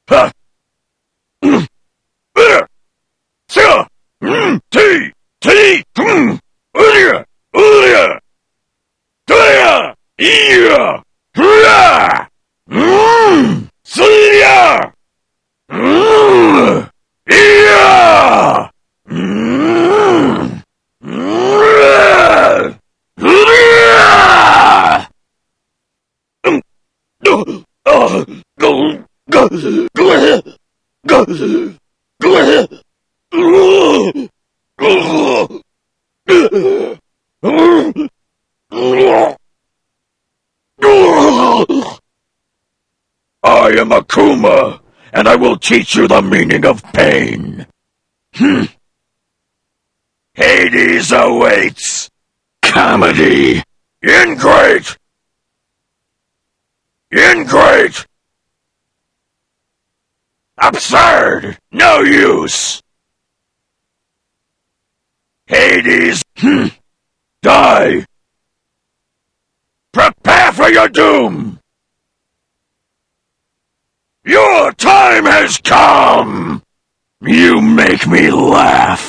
Ha! T! T! Ulia! Ulia! Tuya! Iya! Hurrah! Suya! Iya! I am Akuma, and I will teach you the meaning of pain. Hades awaits. Comedy. Ingrate! Ingrate! Absurd! No use! Hades! Die! Prepare for your doom! Your time has come! You make me laugh!